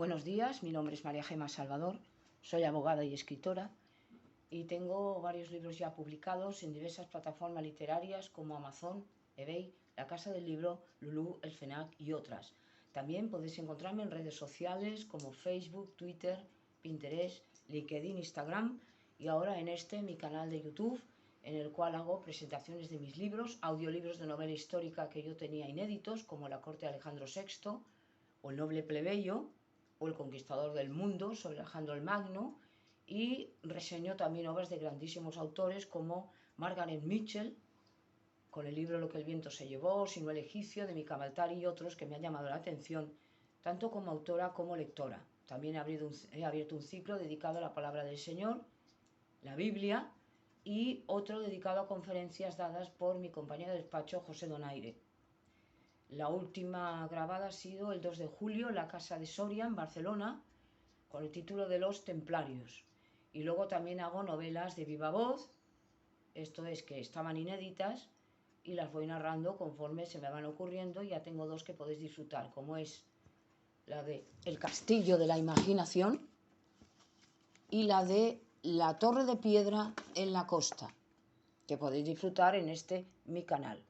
Buenos días, mi nombre es María Gema Salvador, soy abogada y escritora y tengo varios libros ya publicados en diversas plataformas literarias como Amazon, eBay, La Casa del Libro, Lulú, El FENAC y otras. También podéis encontrarme en redes sociales como Facebook, Twitter, Pinterest, LinkedIn, Instagram y ahora en mi canal de YouTube, en el cual hago presentaciones de mis libros, audiolibros de novela histórica que yo tenía inéditos como La corte de Alejandro VI o El noble plebeyo o El conquistador del mundo sobre Alejandro el Magno, y reseñó también obras de grandísimos autores como Margaret Mitchell, con el libro Lo que el viento se llevó, Sino el egipcio, de Mika Baltari y otros que me han llamado la atención, tanto como autora como lectora. También he abierto un ciclo dedicado a la palabra del Señor, la Biblia, y otro dedicado a conferencias dadas por mi compañero de despacho, José Donaire. La última grabada ha sido el 2 de julio en la Casa de Soria, en Barcelona, con el título de Los Templarios. Y luego también hago novelas de viva voz, esto es que estaban inéditas, y las voy narrando conforme se me van ocurriendo. Ya tengo dos que podéis disfrutar, como es la de El castillo de la imaginación y la de La torre de piedra en la costa, que podéis disfrutar en mi canal.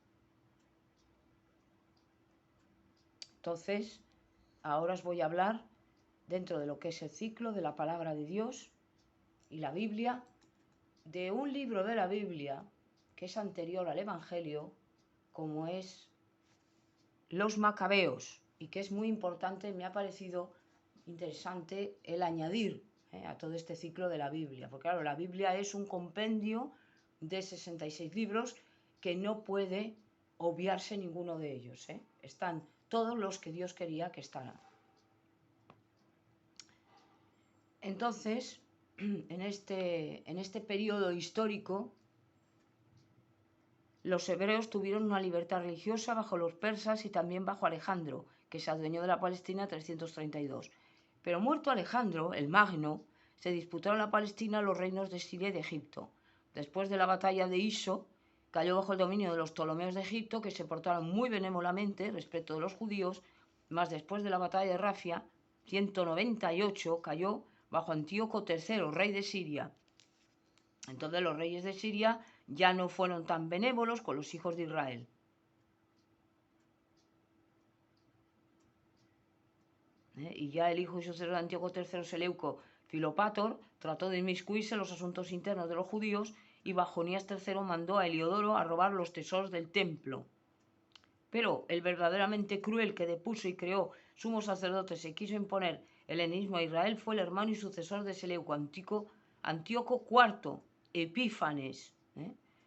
Entonces, ahora os voy a hablar, dentro de lo que es el ciclo de la palabra de Dios y la Biblia, de un libro de la Biblia que es anterior al Evangelio, como es Los Macabeos, y que es muy importante. Me ha parecido interesante el añadir a todo este ciclo de la Biblia, porque claro, la Biblia es un compendio de 66 libros que no puede obviarse ninguno de ellos. Están todos los que Dios quería que estaran. Entonces, en este periodo histórico, los hebreos tuvieron una libertad religiosa bajo los persas y también bajo Alejandro, que se adueñó de la Palestina en 332. Pero muerto Alejandro, el Magno, se disputaron la Palestina los reinos de Siria y de Egipto. Después de la batalla de Iso, cayó bajo el dominio de los Ptolomeos de Egipto, que se portaron muy benévolamente respecto de los judíos, mas después de la batalla de Rafia, 198, cayó bajo Antíoco III, rey de Siria. Entonces los reyes de Siria ya no fueron tan benévolos con los hijos de Israel. Y ya el hijo y sucesor de Antíoco III, Seleuco, Filopátor, trató de inmiscuirse en los asuntos internos de los judíos, y Bajonías III mandó a Heliodoro a robar los tesoros del templo. Pero el verdaderamente cruel, que depuso y creó sumos sacerdotes y quiso imponer el helenismo a Israel, fue el hermano y sucesor de Seleuco, Antíoco IV, Epífanes.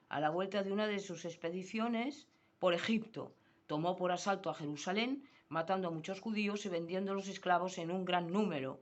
A la vuelta de una de sus expediciones por Egipto, tomó por asalto a Jerusalén, matando a muchos judíos y vendiendo los esclavos en un gran número.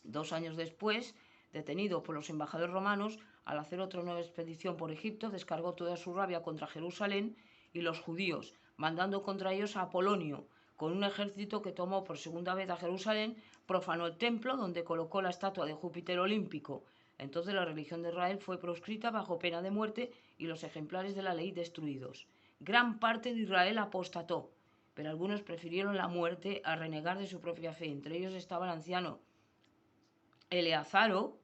2 años después, detenido por los embajadores romanos, al hacer otra nueva expedición por Egipto, descargó toda su rabia contra Jerusalén y los judíos, mandando contra ellos a Apolonio, con un ejército que tomó por segunda vez a Jerusalén, profanó el templo donde colocó la estatua de Júpiter olímpico. Entonces la religión de Israel fue proscrita bajo pena de muerte y los ejemplares de la ley destruidos. Gran parte de Israel apostató, pero algunos prefirieron la muerte a renegar de su propia fe. Entre ellos estaba el anciano Eleazaro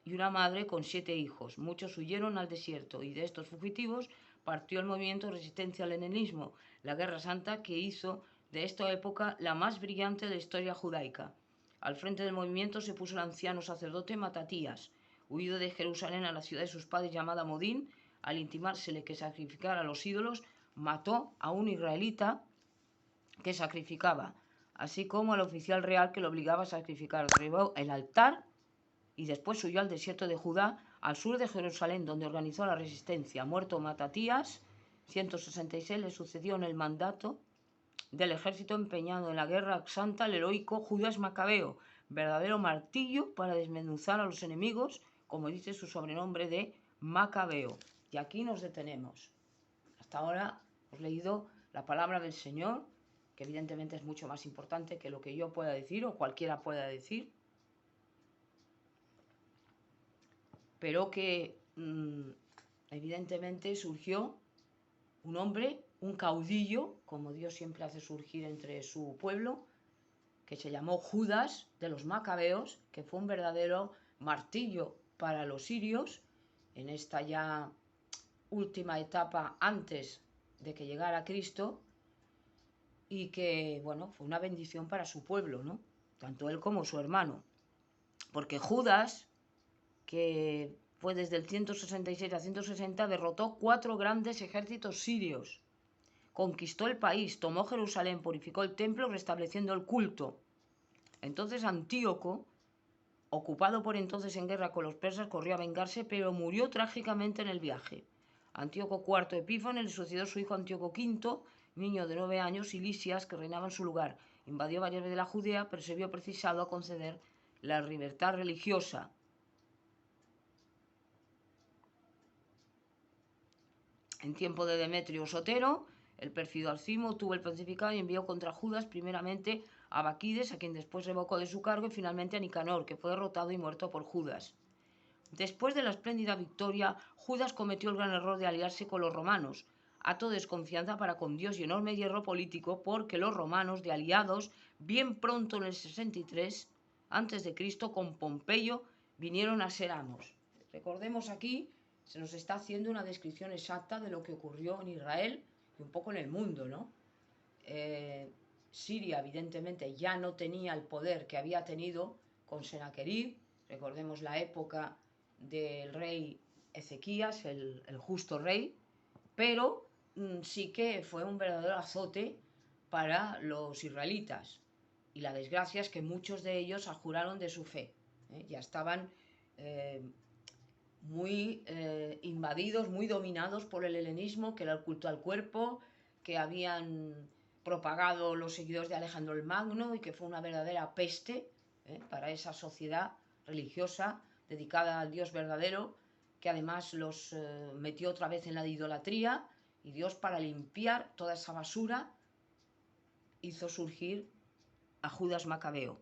y una madre con 7 hijos. Muchos huyeron al desierto, y de estos fugitivos partió el movimiento de resistencia al helenismo, la Guerra Santa, que hizo de esta época la más brillante de la historia judaica. Al frente del movimiento se puso el anciano sacerdote Matatías, huido de Jerusalén a la ciudad de sus padres llamada Modín. Al intimársele que sacrificara a los ídolos, mató a un israelita que sacrificaba, así como al oficial real que lo obligaba a sacrificar. Derribó el altar y después huyó al desierto de Judá, al sur de Jerusalén, donde organizó la resistencia. Muerto Matatías, 166, le sucedió en el mandato del ejército empeñado en la guerra santa el heroico Judas Macabeo, verdadero martillo para desmenuzar a los enemigos, como dice su sobrenombre de Macabeo. Y aquí nos detenemos. Hasta ahora os he leído la palabra del Señor, que evidentemente es mucho más importante que lo que yo pueda decir o cualquiera pueda decir, pero que evidentemente surgió un hombre, un caudillo, como Dios siempre hace surgir entre su pueblo, que se llamó Judas de los Macabeos, que fue un verdadero martirio para los sirios en esta ya última etapa antes de que llegara Cristo, y que, bueno, fue una bendición para su pueblo, ¿no? Tanto él como su hermano. Porque Judas, que fue desde el 166 a 160, derrotó 4 grandes ejércitos sirios. Conquistó el país, tomó Jerusalén, purificó el templo, restableciendo el culto. Entonces Antíoco, ocupado por entonces en guerra con los persas, corrió a vengarse, pero murió trágicamente en el viaje. Antíoco IV Epífanes le sucedió su hijo Antíoco V, niño de 9 años, y Lisias, que reinaba en su lugar. Invadió varias veces la Judea, pero se vio precisado a conceder la libertad religiosa. En tiempo de Demetrio Sotero, el pérfido Alcimo tuvo el pontificado y envió contra Judas primeramente a Baquides, a quien después revocó de su cargo, y finalmente a Nicanor, que fue derrotado y muerto por Judas. Después de la espléndida victoria, Judas cometió el gran error de aliarse con los romanos, acto de desconfianza para con Dios y enorme hierro político, porque los romanos, de aliados, bien pronto en el 63 a.C., con Pompeyo, vinieron a ser amos. Recordemos aquí, se nos está haciendo una descripción exacta de lo que ocurrió en Israel y un poco en el mundo, ¿no? Siria, evidentemente, ya no tenía el poder que había tenido con Senaquerib. Recordemos la época del rey Ezequías, el justo rey, pero sí que fue un verdadero azote para los israelitas. Y la desgracia es que muchos de ellos abjuraron de su fe. Ya estaban muy invadidos, muy dominados por el helenismo, que era el culto al cuerpo, que habían propagado los seguidores de Alejandro el Magno, y que fue una verdadera peste para esa sociedad religiosa dedicada al Dios verdadero, que además los metió otra vez en la idolatría, y Dios, para limpiar toda esa basura, hizo surgir a Judas Macabeo.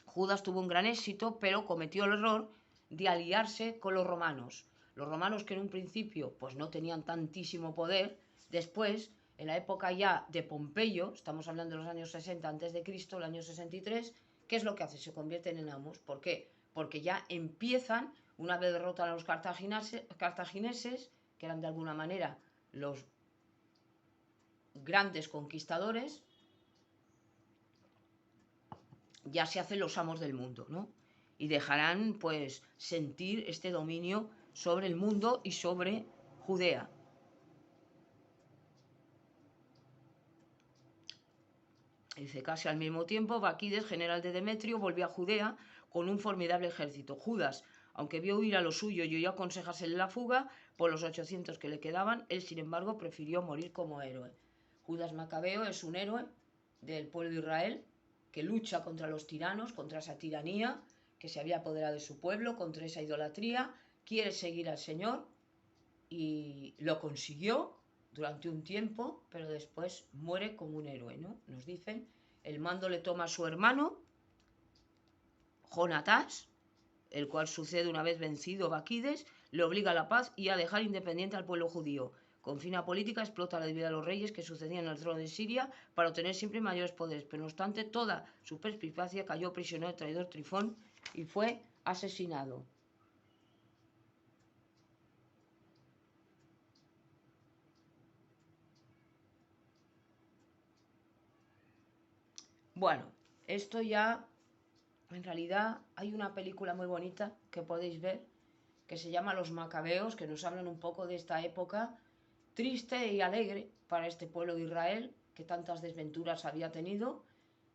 Judas tuvo un gran éxito, pero cometió el error de aliarse con los romanos. Los romanos, que en un principio pues no tenían tantísimo poder, después, en la época ya de Pompeyo, estamos hablando de los años 60 a.C., el año 63, ¿qué es lo que hace? Se convierten en amos. ¿Por qué? Porque ya empiezan, una vez derrotan a los cartagineses, que eran de alguna manera los grandes conquistadores, ya se hacen los amos del mundo, ¿no? Y dejarán, pues, sentir este dominio sobre el mundo y sobre Judea. Dice, casi al mismo tiempo, Baquides, general de Demetrio, volvió a Judea con un formidable ejército. Judas, aunque vio huir a lo suyo y oyó aconsejársele la fuga por los 800 que le quedaban, él, sin embargo, prefirió morir como héroe. Judas Macabeo es un héroe del pueblo de Israel que lucha contra los tiranos, contra esa tiranía que se había apoderado de su pueblo, contra esa idolatría, quiere seguir al Señor y lo consiguió durante un tiempo, pero después muere como un héroe, ¿no? Nos dicen, el mando le toma a su hermano, Jonatas, el cual sucede una vez vencido Baquides, le obliga a la paz y a dejar independiente al pueblo judío. Con fina política explota la debilidad de los reyes que sucedían en el trono de Siria para obtener siempre mayores poderes, pero no obstante toda su perspicacia cayó prisionero del traidor Trifón y fue asesinado. Bueno, esto ya, en realidad, hay una película muy bonita que podéis ver, que se llama Los Macabeos, que nos hablan un poco de esta época triste y alegre para este pueblo de Israel, que tantas desventuras había tenido,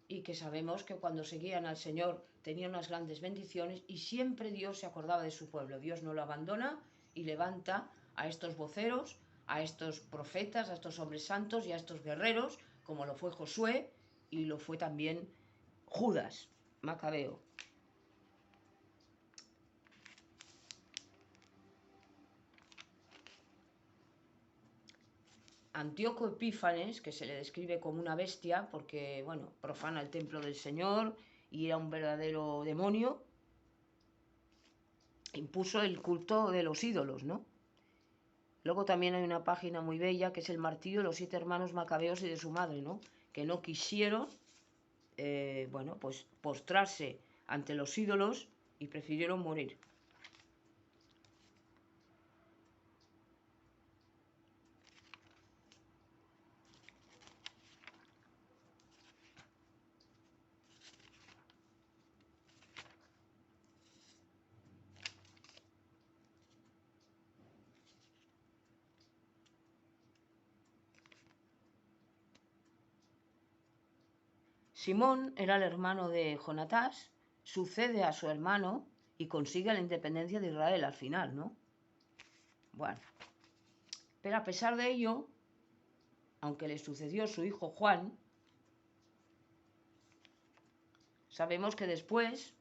y que sabemos que cuando seguían al Señor tenían unas grandes bendiciones, y siempre Dios se acordaba de su pueblo. Dios no lo abandona y levanta a estos voceros, a estos profetas, a estos hombres santos y a estos guerreros, como lo fue Josué y lo fue también Judas Macabeo. Antíoco Epífanes, que se le describe como una bestia porque, bueno, profana el templo del Señor y era un verdadero demonio, impuso el culto de los ídolos, ¿no? Luego también hay una página muy bella que es el martirio de los 7 hermanos macabeos y de su madre, ¿no? Que no quisieron, bueno, pues postrarse ante los ídolos y prefirieron morir. Simón era el hermano de Jonatás, sucede a su hermano y consigue la independencia de Israel al final, ¿no? Bueno, pero a pesar de ello, aunque le sucedió su hijo Juan, sabemos que después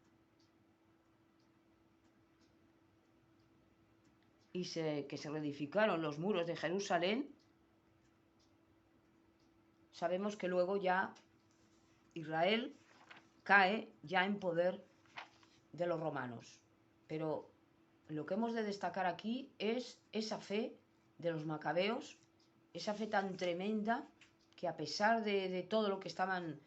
que se reedificaron los muros de Jerusalén, sabemos que luego ya Israel cae ya en poder de los romanos. Pero lo que hemos de destacar aquí es esa fe de los macabeos, esa fe tan tremenda que a pesar de todo lo que estaban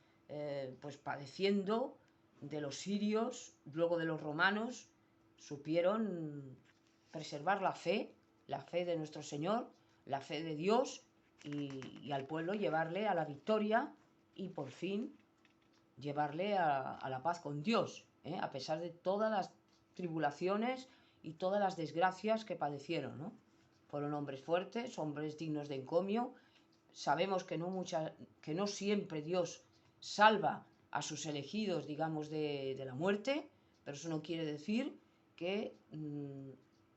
pues padeciendo de los sirios, luego de los romanos, supieron preservar la fe de nuestro Señor, la fe de Dios y al pueblo llevarle a la victoria y por fin llevarle a la paz con Dios, a pesar de todas las tribulaciones y todas las desgracias que padecieron, ¿no? Fueron hombres fuertes, hombres dignos de encomio. Sabemos que no siempre Dios salva a sus elegidos, digamos, de la muerte, pero eso no quiere decir que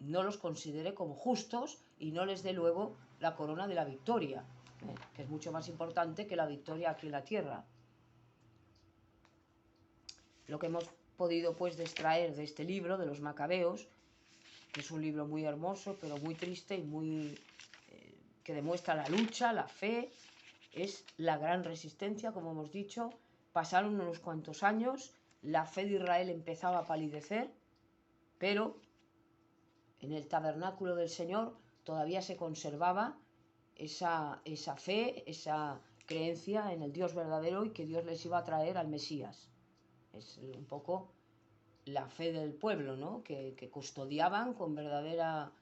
no los considere como justos y no les dé luego la corona de la victoria, que es mucho más importante que la victoria aquí en la tierra. Lo que hemos podido pues extraer de este libro, de los Macabeos, que es un libro muy hermoso, pero muy triste y muy que demuestra la lucha, la fe, es la gran resistencia, como hemos dicho. Pasaron unos cuantos años, la fe de Israel empezaba a palidecer, pero en el tabernáculo del Señor todavía se conservaba esa fe, esa creencia en el Dios verdadero y que Dios les iba a traer al Mesías. Es un poco la fe del pueblo, ¿no? Que custodiaban con verdadera,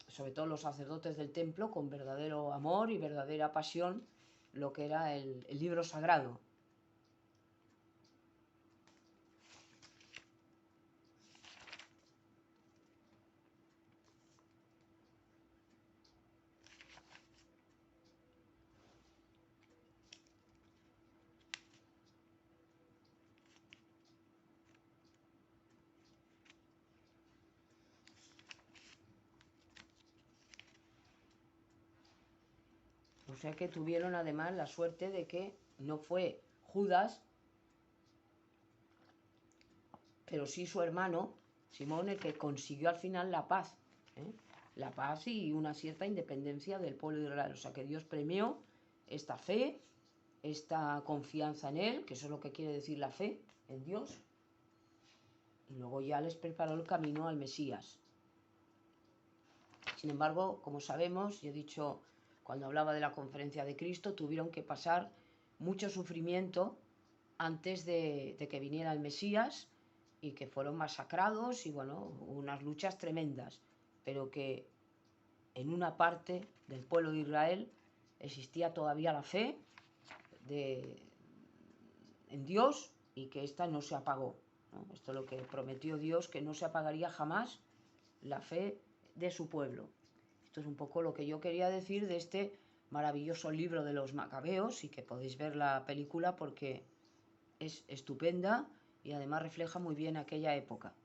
sobre todo los sacerdotes del templo, con verdadero amor y verdadera pasión, lo que era el libro sagrado. O sea que tuvieron además la suerte de que no fue Judas, pero sí su hermano, Simón, el que consiguió al final la paz. La paz y una cierta independencia del pueblo de Israel. O sea que Dios premió esta fe, esta confianza en Él, que eso es lo que quiere decir la fe en Dios, y luego ya les preparó el camino al Mesías. Sin embargo, como sabemos, y he dicho cuando hablaba de la conferencia de Cristo, tuvieron que pasar mucho sufrimiento antes de que viniera el Mesías y que fueron masacrados y bueno, unas luchas tremendas, pero que en una parte del pueblo de Israel existía todavía la fe en Dios y que esta no se apagó, ¿no? Esto es lo que prometió Dios, que no se apagaría jamás la fe de su pueblo. Esto es un poco lo que yo quería decir de este maravilloso libro de los Macabeos y que podéis ver la película porque es estupenda y además refleja muy bien aquella época.